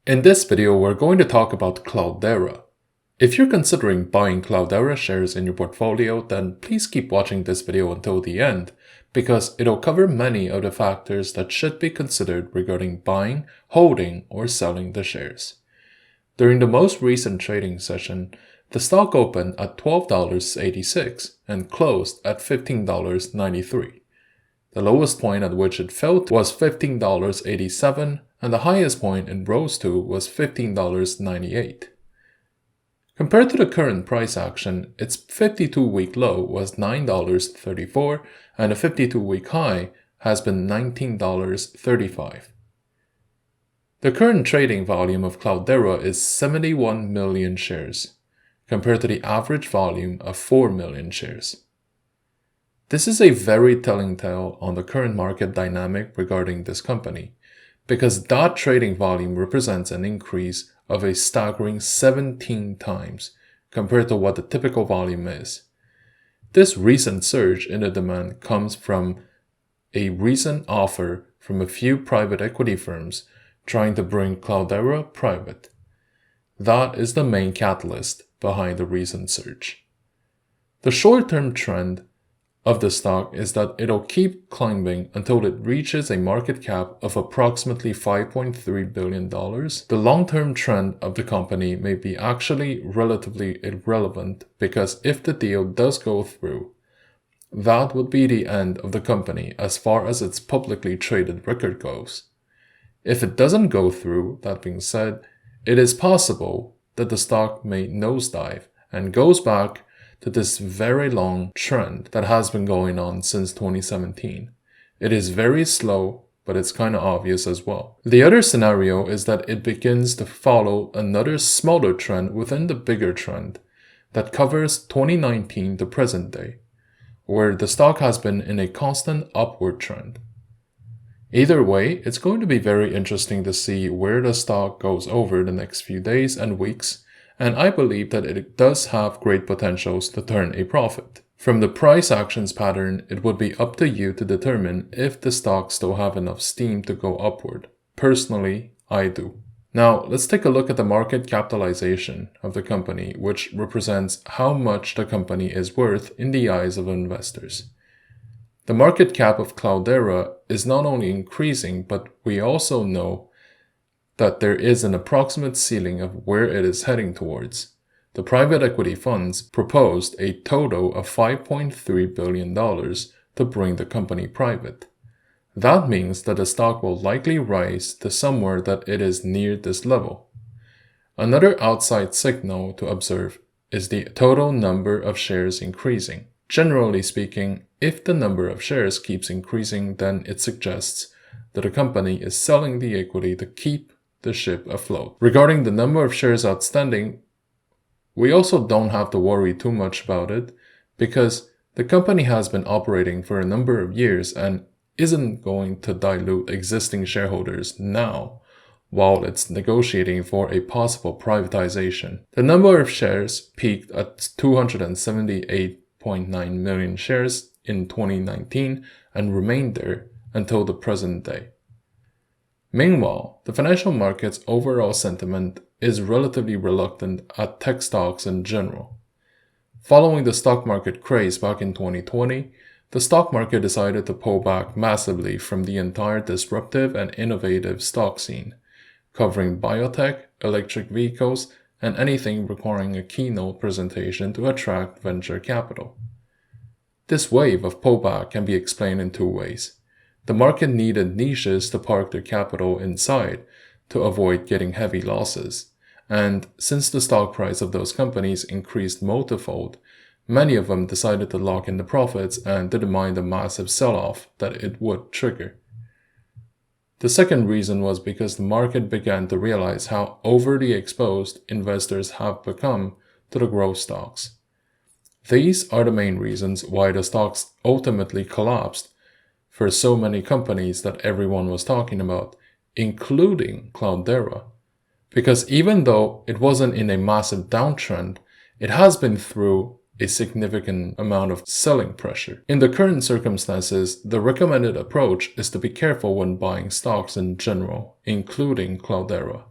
In this video, we're going to talk about Cloudera. If you're considering buying Cloudera shares in your portfolio, then please keep watching this video until the end, because it'll cover many of the factors that should be considered regarding buying, holding, or selling the shares. During the most recent trading session, the stock opened at $12.86 and closed at $15.93. The lowest point at which it fell was $15.87, and the highest point it rose to was $15.98. Compared to the current price action, its 52-week low was $9.34, and the 52-week high has been $19.35. The current trading volume of Cloudera is 71 million shares, compared to the average volume of 4 million shares. This is a very telling tale on the current market dynamic regarding this company, because that trading volume represents an increase of a staggering 17 times compared to what the typical volume is. This recent surge in the demand comes from a recent offer from a few private equity firms trying to bring Cloudera private. That is the main catalyst behind the recent surge. The short-term trend of the stock is that it'll keep climbing until it reaches a market cap of approximately $5.3 billion. The long-term trend of the company may be actually relatively irrelevant, because if the deal does go through, that would be the end of the company as far as its publicly traded record goes. If it doesn't go through, that being said, it is possible that the stock may nosedive and goes back to this very long trend that has been going on since 2017. It is very slow, but it's kind of obvious as well. The other scenario is that it begins to follow another smaller trend within the bigger trend that covers 2019 to present day, where the stock has been in a constant upward trend. Either way, it's going to be very interesting to see where the stock goes over the next few days and weeks, and I believe that it does have great potentials to turn a profit. From the price actions pattern, it would be up to you to determine if the stock still have enough steam to go upward. Personally, I do. Now, let's take a look at the market capitalization of the company, which represents how much the company is worth in the eyes of investors. The market cap of Cloudera is not only increasing, but we also know that there is an approximate ceiling of where it is heading towards. The private equity funds proposed a total of $5.3 billion to bring the company private. That means that the stock will likely rise to somewhere that it is near this level. Another outside signal to observe is the total number of shares increasing. Generally speaking, if the number of shares keeps increasing, then it suggests that a company is selling the equity to keep the ship afloat. Regarding the number of shares outstanding, we also don't have to worry too much about it, because the company has been operating for a number of years and isn't going to dilute existing shareholders now while it's negotiating for a possible privatization. The number of shares peaked at 278.9 million shares in 2019 and remained there until the present day. Meanwhile, the financial market's overall sentiment is relatively reluctant at tech stocks in general. Following the stock market craze back in 2020, the stock market decided to pull back massively from the entire disruptive and innovative stock scene, covering biotech, electric vehicles, and anything requiring a keynote presentation to attract venture capital. This wave of pullback can be explained in two ways. The market needed niches to park their capital inside to avoid getting heavy losses, and since the stock price of those companies increased multifold, many of them decided to lock in the profits and didn't mind the massive sell-off that it would trigger. The second reason was because the market began to realize how overly exposed investors have become to the growth stocks. These are the main reasons why the stocks ultimately collapsed for so many companies that everyone was talking about, including Cloudera. Because even though it wasn't in a massive downtrend, it has been through a significant amount of selling pressure. In the current circumstances, the recommended approach is to be careful when buying stocks in general, including Cloudera.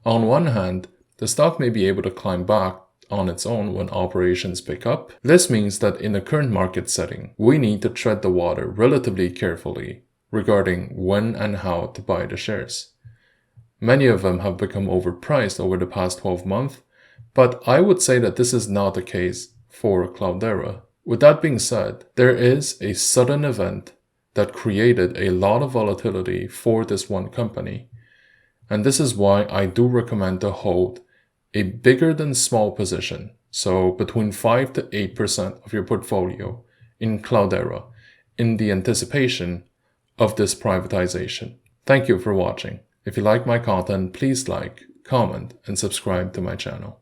On one hand, the stock may be able to climb back on its own when operations pick up. This means that in the current market setting, we need to tread the water relatively carefully regarding when and how to buy the shares. Many of them have become overpriced over the past 12 months, but I would say that this is not the case for Cloudera. With that being said, there is a sudden event that created a lot of volatility for this one company. And this is why I do recommend to hold a bigger than small position, so between 5 to 8% of your portfolio in Cloudera, in the anticipation of this privatization. Thank you for watching. If you like my content, please like, comment, and subscribe to my channel.